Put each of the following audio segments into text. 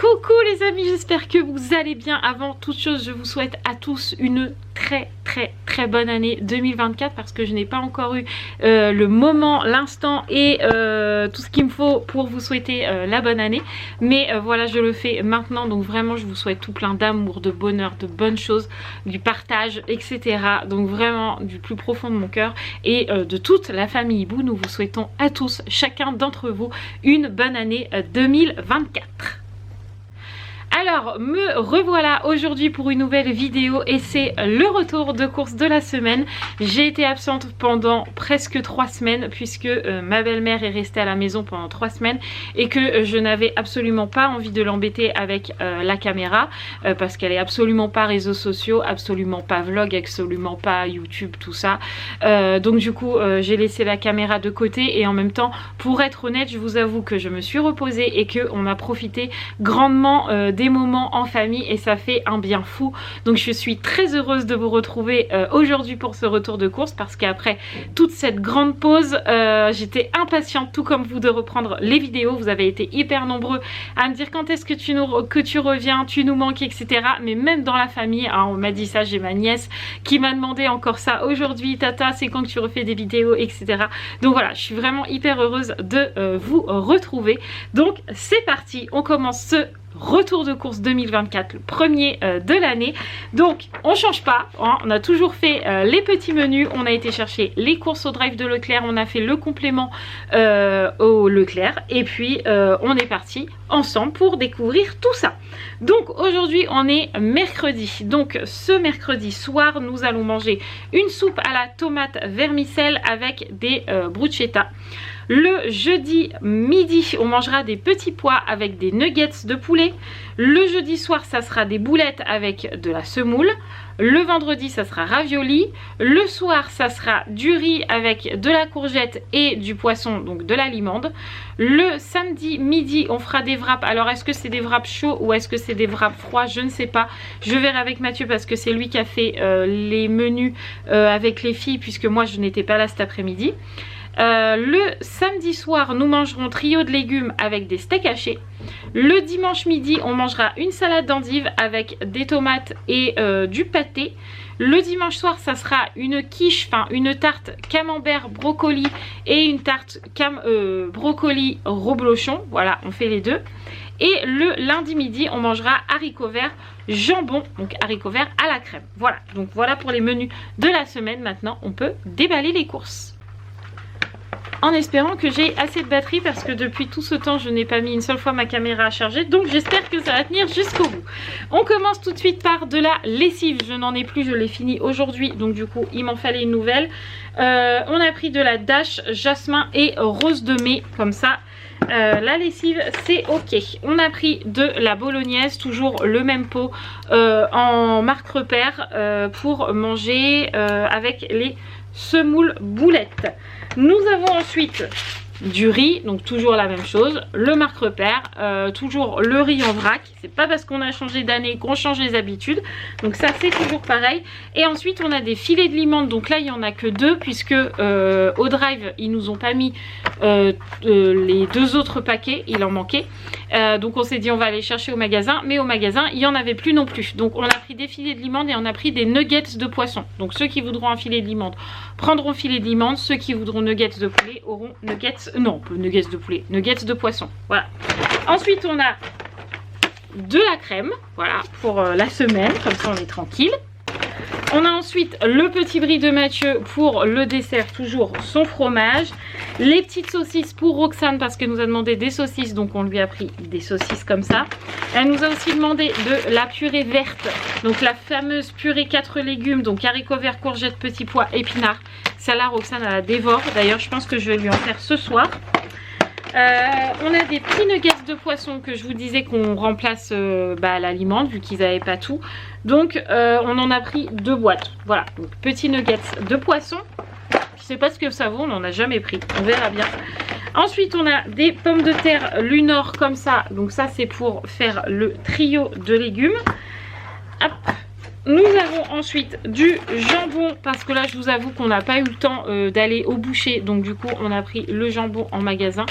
Coucou les amis, j'espère que vous allez bien. Avant toute chose, je vous souhaite à tous une très bonne année 2024 parce que je n'ai pas encore eu le moment, l'instant et tout ce qu'il me faut pour vous souhaiter la bonne année. Mais voilà, je le fais maintenant, donc vraiment je vous souhaite tout plein d'amour, de bonheur, de bonnes choses, du partage, etc. Donc vraiment du plus profond de mon cœur et de toute la famille Bou, nous vous souhaitons à tous, chacun d'entre vous, une bonne année 2024. Alors me revoilà aujourd'hui pour une nouvelle vidéo et c'est le retour de course de la semaine. J'ai été absente pendant presque 3 semaines puisque ma belle-mère est restée à la maison pendant 3 semaines et que je n'avais absolument pas envie de l'embêter avec la caméra parce qu'elle est absolument pas réseaux sociaux, absolument pas vlog, absolument pas YouTube, tout ça. Donc du coup j'ai laissé la caméra de côté et en même temps, pour être honnête, je vous avoue que je me suis reposée et qu'on a profité grandement des moments en famille et ça fait un bien fou. Donc je suis très heureuse de vous retrouver aujourd'hui pour ce retour de course parce qu'après toute cette grande pause j'étais impatiente tout comme vous de reprendre les vidéos. Vous avez été hyper nombreux à me dire quand est-ce que tu reviens, tu nous manques, etc. Mais même dans la famille, hein, on m'a dit ça, j'ai ma nièce qui m'a demandé encore ça aujourd'hui, tata c'est quand que tu refais des vidéos, etc. Donc voilà, je suis vraiment hyper heureuse de vous retrouver. Donc c'est parti, on commence ce retour de course 2024, le premier de l'année. Donc on change pas, hein, on a toujours fait les petits menus, on a été chercher les courses au drive de Leclerc, on a fait le complément au Leclerc et puis on est parti ensemble pour découvrir tout ça. Donc aujourd'hui on est mercredi, donc ce mercredi soir nous allons manger une soupe à la tomate vermicelle avec des bruschetta. Le jeudi midi, on mangera des petits pois avec des nuggets de poulet. Le jeudi soir, ça sera des boulettes avec de la semoule. Le vendredi, ça sera ravioli. Le soir, ça sera du riz avec de la courgette et du poisson, donc de la limande. Le samedi midi, on fera des wraps. Alors, est-ce que c'est des wraps chauds ou est-ce que c'est des wraps froids? Je ne sais pas. Je verrai avec Mathieu parce que c'est lui qui a fait les menus avec les filles puisque moi, je n'étais pas là cet après-midi. Le samedi soir, nous mangerons trio de légumes avec des steaks hachés. Le dimanche midi, on mangera une salade d'endives avec des tomates et du pâté. Le dimanche soir, ça sera une quiche, enfin une tarte camembert brocoli et une tarte brocoli reblochon. Voilà, on fait les deux. Et le lundi midi, on mangera haricots verts, jambon, donc haricots verts à la crème. Voilà, donc voilà pour les menus de la semaine. Maintenant, on peut déballer les courses. En espérant que j'ai assez de batterie parce que depuis tout ce temps je n'ai pas mis une seule fois ma caméra à charger, donc j'espère que ça va tenir jusqu'au bout. On commence tout de suite par de la lessive, je n'en ai plus, je l'ai fini aujourd'hui, donc du coup il m'en fallait une nouvelle. On a pris de la Dash, jasmin et rose de mai, comme ça. La lessive c'est ok. On a pris de la bolognaise, toujours le même pot en marque repère pour manger avec les semoules boulettes. Nous avons ensuite du riz, donc toujours la même chose, le marque repère, toujours le riz en vrac. C'est pas parce qu'on a changé d'année qu'on change les habitudes, donc ça c'est toujours pareil. Et ensuite on a des filets de limande, donc là il y en a que 2 puisque au drive ils nous ont pas mis les 2 autres paquets, il en manquait. Donc on s'est dit on va aller chercher au magasin, mais au magasin il n'y en avait plus non plus. Donc on a pris des filets de limande et on a pris des nuggets de poisson. Donc ceux qui voudront un filet de limande prendront filet de limande, ceux qui voudront nuggets de poulet auront nuggets, non nuggets de poulet, nuggets de poisson. Voilà. Ensuite on a de la crème, voilà, pour la semaine, comme ça on est tranquille. On a ensuite le petit brie de Mathieu pour le dessert, toujours son fromage. Les petites saucisses pour Roxane parce qu'elle nous a demandé des saucisses, donc on lui a pris des saucisses comme ça. Elle nous a aussi demandé de la purée verte, donc la fameuse purée 4 légumes, donc haricots verts, courgettes, petits pois, épinards. Celle-là, Roxane, elle la dévore. D'ailleurs, je pense que je vais lui en faire ce soir. On a des petits nuggets de poisson que je vous disais qu'on remplace à l'aliment vu qu'ils n'avaient pas tout. Donc on en a pris 2 boîtes. Voilà, donc petits nuggets de poisson. Je sais pas ce que ça vaut, on n'en a jamais pris. On verra bien. Ensuite on a des pommes de terre Lunor comme ça. Donc ça c'est pour faire le trio de légumes. Hop. Nous avons ensuite du jambon parce que là je vous avoue qu'on n'a pas eu le temps d'aller au boucher, donc du coup on a pris le jambon en magasin.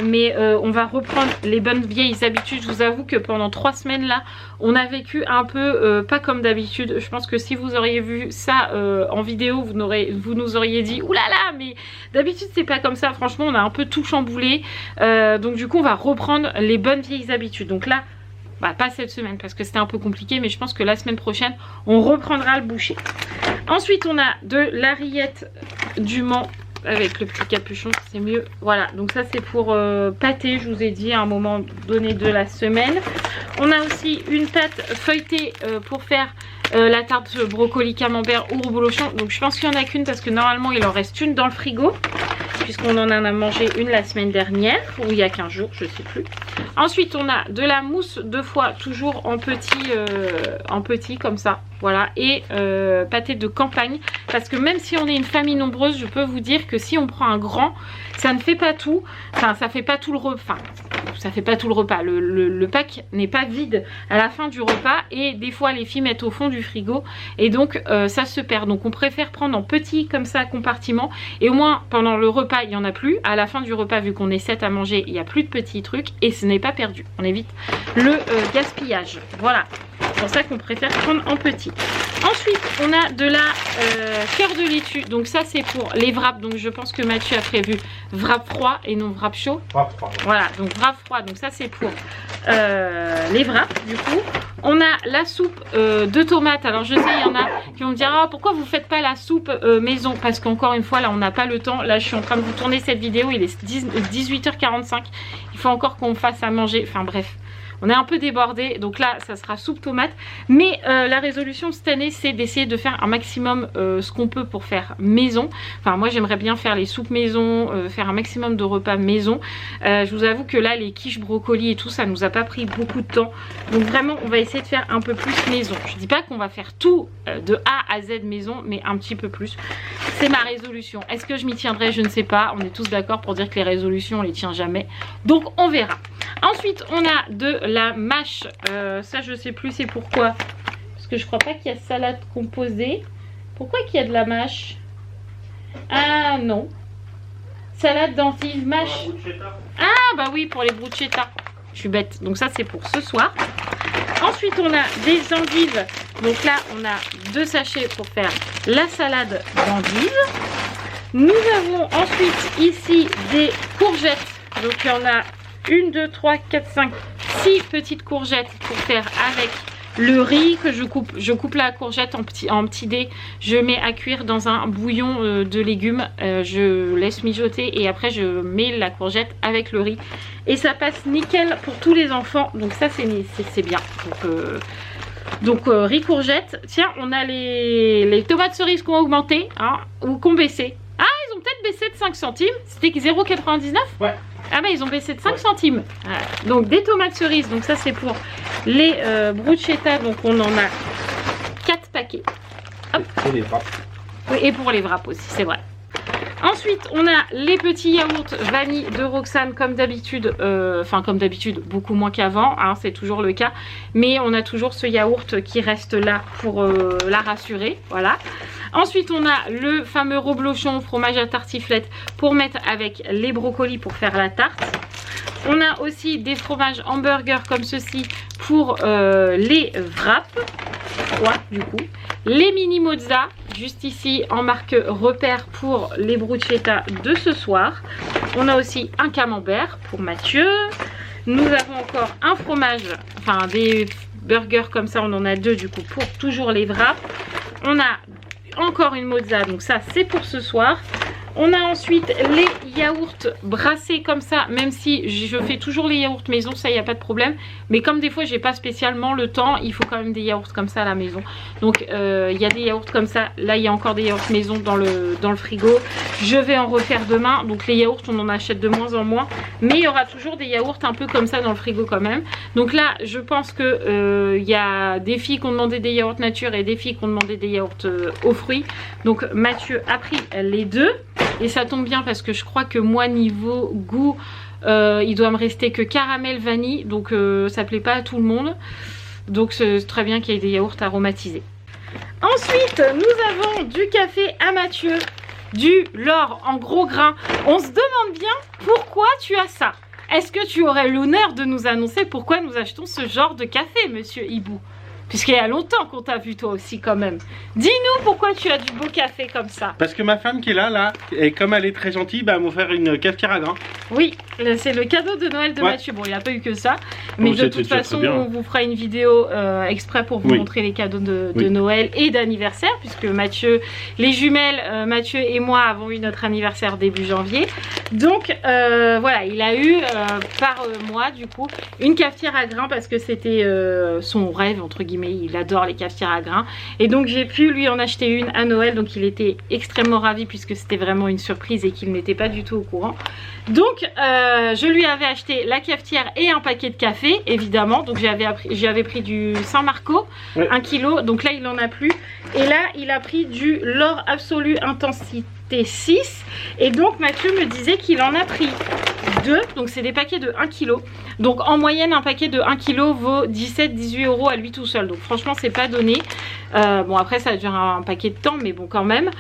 Mais on va reprendre les bonnes vieilles habitudes. Je vous avoue que pendant 3 semaines là on a vécu un peu pas comme d'habitude. Je pense que si vous auriez vu ça en vidéo vous nous auriez dit oulala, mais d'habitude c'est pas comme ça. Franchement on a un peu tout chamboulé, donc du coup on va reprendre les bonnes vieilles habitudes. Donc là pas cette semaine parce que c'était un peu compliqué, mais je pense que la semaine prochaine on reprendra le boucher. Ensuite on a de la rillette du Mans avec le petit capuchon, c'est mieux. Voilà, donc ça c'est pour pâté, je vous ai dit à un moment donné de la semaine. On a aussi une pâte feuilletée pour faire la tarte brocoli camembert ou reblochon. Donc je pense qu'il n'y en a qu'une parce que normalement il en reste une dans le frigo, puisqu'on en a mangé une la semaine dernière ou il y a 15 jours, je sais plus. Ensuite on a de la mousse de foie, toujours en petit comme ça, voilà, et pâté de campagne, parce que même si on est une famille nombreuse, je peux vous dire que si on prend un grand, ça ne fait pas tout, enfin ça fait pas tout le repas, ça fait pas tout le repas, le pack n'est pas vide à la fin du repas, et des fois les filles mettent au fond du frigo et donc ça se perd. Donc on préfère prendre en petit comme ça compartiment, et au moins pendant le repas il n'y en a plus, à la fin du repas vu qu'on est 7 à manger il n'y a plus de petits trucs et ce n'est pas perdu, on évite le gaspillage. Voilà, c'est pour ça qu'on préfère prendre en petit. Ensuite on a de la cœur de laitue, donc ça c'est pour les wraps. Donc je pense que Mathieu a prévu wrap froid et non wrap chaud. Wrap froid. Voilà, donc wrap froid, donc ça c'est pour les wraps. Du coup on a la soupe de tomates. Alors je sais il y en a qui vont me dire ah, pourquoi vous faites pas la soupe maison, parce qu'encore une fois là on n'a pas le temps. Là je suis en train de vous tourner cette vidéo, il est 18h45, il faut encore qu'on fasse à manger, enfin bref. On est un peu débordé, donc là ça sera soupe tomate. Mais la résolution cette année c'est d'essayer de faire un maximum ce qu'on peut pour faire maison. Enfin moi j'aimerais bien faire les soupes maison, faire un maximum de repas maison. Je vous avoue que là les quiches brocolis et tout ça nous a pas pris beaucoup de temps. Donc vraiment on va essayer de faire un peu plus maison. Je dis pas qu'on va faire tout de A à Z maison, mais un petit peu plus. C'est ma résolution. Est-ce que je m'y tiendrai? Je ne sais pas. On est tous d'accord pour dire que les résolutions on les tient jamais. Donc on verra. Ensuite on a de la mâche, ça je sais plus c'est pourquoi, parce que je crois pas qu'il y a salade composée. Pourquoi qu'il y a de la mâche? Ah non, salade d'endives mâche. Ah bah oui, pour les bruschetta. Je suis bête, donc ça c'est pour ce soir. Ensuite on a des endives, donc là on a 2 sachets pour faire la salade d'endives. Nous avons ensuite ici des courgettes, donc il y en a 1, 2, 3, 4, 5, 6 petites courgettes pour faire avec le riz que je coupe la courgette en petits dés, je mets à cuire dans un bouillon de légumes, je laisse mijoter et après je mets la courgette avec le riz et ça passe nickel pour tous les enfants, donc ça c'est bien. Donc riz courgette. Tiens, on a les tomates cerises qui ont augmenté hein, ou qui ont baissé. Ah, ils ont peut-être baissé de 5 centimes, c'était 0,99 €. Ouais. Ah bah ils ont baissé de 5 centimes. Voilà. Donc des tomates cerises, donc ça c'est pour les bruschetta, donc on en a 4 paquets. Hop. Et les wraps. Oui, et pour les wraps aussi, c'est vrai. Ensuite on a les petits yaourts vanille de Roxane comme d'habitude, enfin comme d'habitude beaucoup moins qu'avant, hein, c'est toujours le cas, mais on a toujours ce yaourt qui reste là pour la rassurer, voilà. Ensuite on a le fameux reblochon fromage à tartiflette pour mettre avec les brocolis pour faire la tarte. On a aussi des fromages hamburger comme ceci pour les wraps, ouais, du coup. Les mini mozza, juste ici en marque repère pour les bruschetta de ce soir. On a aussi un camembert pour Mathieu. Nous avons encore un fromage, enfin des burgers comme ça, on en a 2 du coup pour toujours les wraps. On a encore une mozza, donc ça c'est pour ce soir. On a ensuite les yaourts brassés comme ça, même si je fais toujours les yaourts maison, ça il n'y a pas de problème. Mais comme des fois j'ai pas spécialement le temps, il faut quand même des yaourts comme ça à la maison. Donc il y a des yaourts comme ça, là il y a encore des yaourts maison dans le frigo. Je vais en refaire demain, donc les yaourts on en achète de moins en moins. Mais il y aura toujours des yaourts un peu comme ça dans le frigo quand même. Donc là je pense que il y a des filles qui ont demandé des yaourts nature et des filles qui ont demandé des yaourts aux fruits. Donc Mathieu a pris les 2. Et ça tombe bien parce que je crois que moi niveau goût il doit me rester que caramel vanille, donc ça plaît pas à tout le monde, donc c'est très bien qu'il y ait des yaourts aromatisés. Ensuite, nous avons du café à Mathieu, du L'Or en gros grains. On se demande bien pourquoi tu as ça. Est-ce que tu aurais l'honneur de nous annoncer pourquoi nous achetons ce genre de café, monsieur Hibou? Puisqu'il y a longtemps qu'on t'a vu toi aussi quand même. Dis-nous pourquoi tu as du beau café comme ça. Parce que ma femme qui est là, et comme elle est très gentille, bah, elle m'a offert une cafetière à grains. Oui, c'est le cadeau de Noël de Mathieu. Bon, il n'a pas eu que ça. Mais Oh, de toute façon, on vous fera une vidéo exprès pour vous montrer les cadeaux de Noël et d'anniversaire. Puisque Mathieu, les jumelles, Mathieu et moi avons eu notre anniversaire début janvier. Donc voilà, il a eu par mois du coup une cafetière à grains parce que c'était son rêve entre guillemets. Il adore les cafetières à grains et donc j'ai pu lui en acheter une à Noël, donc il était extrêmement ravi puisque c'était vraiment une surprise et qu'il n'était pas du tout au courant. Donc je lui avais acheté la cafetière et un paquet de café évidemment, donc j'avais pris du San Marco, 1 kg, donc là il en a plus et là il a pris du L'Or Absolu Intensité 6 et donc Mathieu me disait qu'il en a pris 2, donc c'est des paquets de 1 kg. Donc en moyenne un paquet de 1 kg vaut 17-18 € à lui tout seul, donc franchement c'est pas donné. Bon après ça dure un paquet de temps mais bon quand même.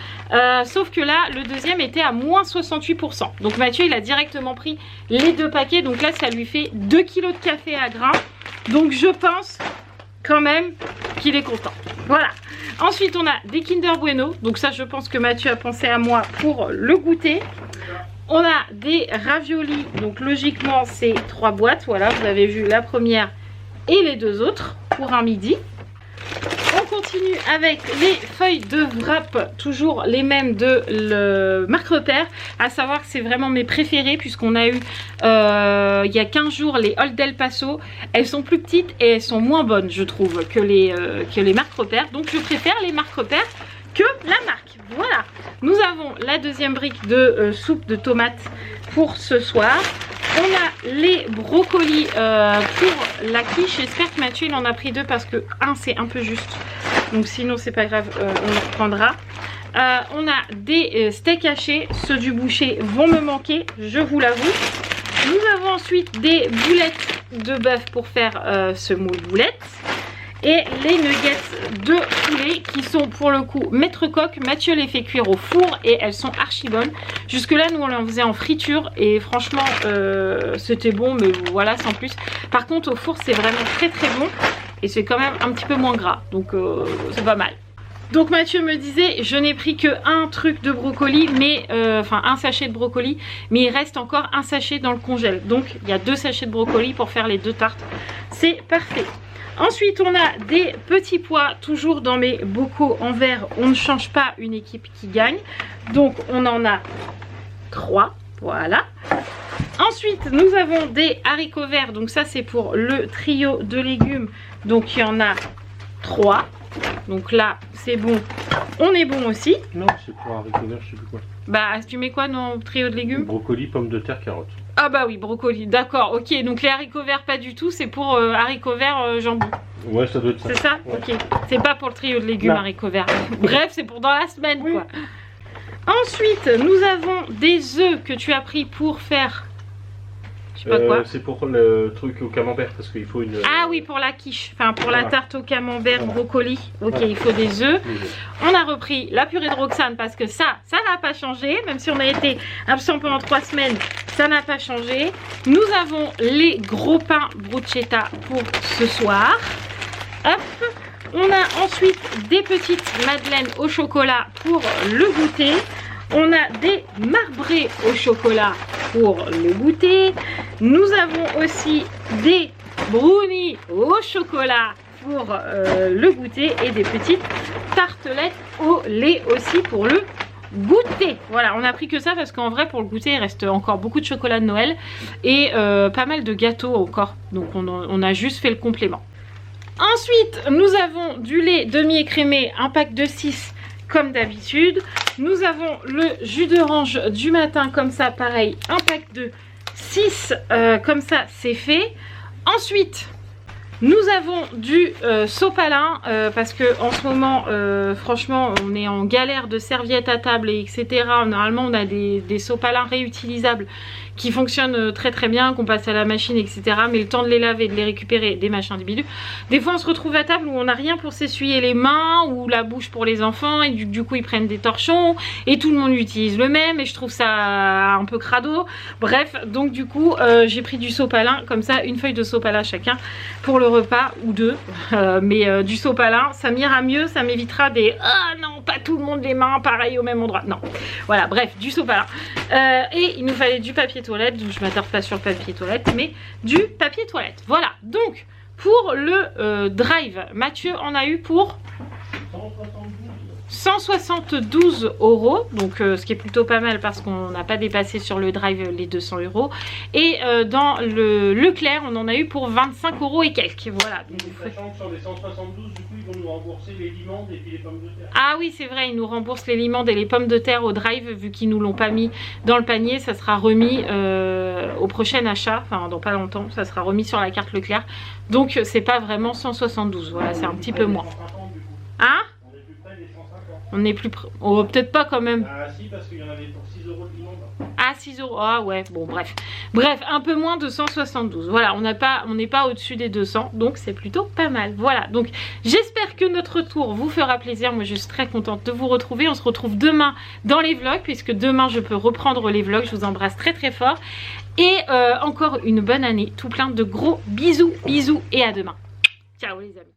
Sauf que là le deuxième était à moins 68%, donc Mathieu il a directement pris les 2 paquets, donc là ça lui fait 2 kg de café à grains, donc je pense quand même qu'il est content. Voilà. Ensuite on a des Kinder Bueno, donc ça je pense que Mathieu a pensé à moi pour le goûter. On a des raviolis, donc logiquement c'est 3 boîtes, voilà, vous avez vu la première et les 2 autres pour un midi. On continue avec les feuilles de wrap, toujours les mêmes de Marc Repère, à savoir que c'est vraiment mes préférées puisqu'on a eu il y a 15 jours les Old El Paso. Elles sont plus petites et elles sont moins bonnes je trouve que les Marc Repère, donc je préfère les Marc Repère que la marque. Voilà, nous avons la deuxième brique de soupe de tomates pour ce soir. On a les brocolis pour la quiche. J'espère que Mathieu il en a pris 2 parce que 1 c'est un peu juste, donc sinon c'est pas grave, on le reprendra. On a des steaks hachés, ceux du boucher vont me manquer, je vous l'avoue. Nous avons ensuite des boulettes de bœuf pour faire ce moule boulette. Et les nuggets de poulet qui sont pour le coup maître coq. Mathieu les fait cuire au four et elles sont archi bonnes. Jusque là nous on les faisait en friture et franchement c'était bon mais voilà sans plus. Par contre au four c'est vraiment très très bon et c'est quand même un petit peu moins gras, donc c'est pas mal. Donc Mathieu me disait je n'ai pris que un truc de brocoli, mais enfin un sachet de brocoli, mais il reste encore un sachet dans le congèle. Donc il y a 2 sachets de brocoli pour faire les 2 tartes. C'est parfait. Ensuite on a des petits pois, toujours dans mes bocaux en verre. On ne change pas une équipe qui gagne. Donc on en a 3, voilà. Ensuite nous avons des haricots verts, donc ça c'est pour le trio de légumes. Donc il y en a 3. Donc là c'est bon, on est bon aussi. Non c'est pour haricots verts, je sais plus quoi. Bah tu mets quoi dans le trio de légumes? Brocoli, pommes de terre, carottes. Ah bah oui, brocoli, d'accord, ok. Donc les haricots verts pas du tout, c'est pour haricots verts jambon. Ouais ça doit être ça. C'est ça, ouais. Ok. C'est pas pour le trio de légumes haricots verts. Bref, c'est pour dans la semaine quoi. Ensuite nous avons des œufs que tu as pris pour faire... Je sais pas quoi. C'est pour le truc au camembert parce qu'il faut une... Ah oui, pour la quiche, enfin pour la tarte au camembert brocoli. Ok, il faut des œufs. On a repris la purée de Roxane parce que ça n'a pas changé. Même si on a été absent pendant 3 semaines, ça n'a pas changé. Nous avons les gros pains bruschetta pour ce soir. Hop. On a ensuite des petites madeleines au chocolat pour le goûter. On a des marbrés au chocolat pour le goûter. Nous avons aussi des brownies au chocolat pour le goûter et des petites tartelettes au lait aussi pour le goûter. Voilà, on a pris que ça parce qu'en vrai pour le goûter il reste encore beaucoup de chocolat de Noël et pas mal de gâteaux encore. Donc on a juste fait le complément. Ensuite nous avons du lait demi-écrémé, un pack de 6 comme d'habitude. Nous avons le jus d'orange du matin comme ça, pareil, un pack de 6 comme ça c'est fait. Ensuite Nous avons du sopalin parce que en ce moment, franchement, on est en galère de serviettes à table et etc. Normalement, on a des sopalins réutilisables qui fonctionnent très très bien, qu'on passe à la machine, etc. Mais le temps de les laver, de les récupérer, des machins, des bidules. Des fois, on se retrouve à table où on n'a rien pour s'essuyer les mains ou la bouche pour les enfants et du coup, ils prennent des torchons et tout le monde utilise le même et je trouve ça un peu crado. Bref, donc du coup, j'ai pris du sopalin, comme ça, une feuille de sopalin chacun pour le repas ou deux. Mais du sopalin, ça m'ira mieux, ça m'évitera des ah non, pas tout le monde les mains pareil au même endroit. Non, voilà, bref, du sopalin. Et il nous fallait du papier toilette, donc je m'attarde pas sur le papier toilette, mais du papier toilette. Voilà, donc pour le drive, Mathieu en a eu pour 172 €, donc ce qui est plutôt pas mal parce qu'on n'a pas dépassé sur le drive les 200 €. Et dans le Leclerc, on en a eu pour 25 € et quelques. Voilà. Donc, sachant que sur les 172, du coup, ils vont nous rembourser les limandes et puis les pommes de terre. Ah oui, c'est vrai, ils nous remboursent les limandes et les pommes de terre au drive, vu qu'ils nous l'ont pas mis dans le panier. Ça sera remis au prochain achat, enfin dans pas longtemps, ça sera remis sur la carte Leclerc. Donc c'est pas vraiment 172, voilà, c'est un petit peu moins. Hein? On n'est plus près. Oh, peut-être pas quand même. Ah si, parce qu'il y en avait pour 6 € de limande. Ah 6 €. Ah ouais, bon bref. Bref, un peu moins de 172. Voilà, on n'est pas au-dessus des 200. Donc c'est plutôt pas mal. Voilà, donc j'espère que notre tour vous fera plaisir. Moi je suis très contente de vous retrouver. On se retrouve demain dans les vlogs, puisque demain je peux reprendre les vlogs. Je vous embrasse très très fort. Et encore une bonne année. Tout plein de gros bisous, bisous et à demain. Ciao les amis.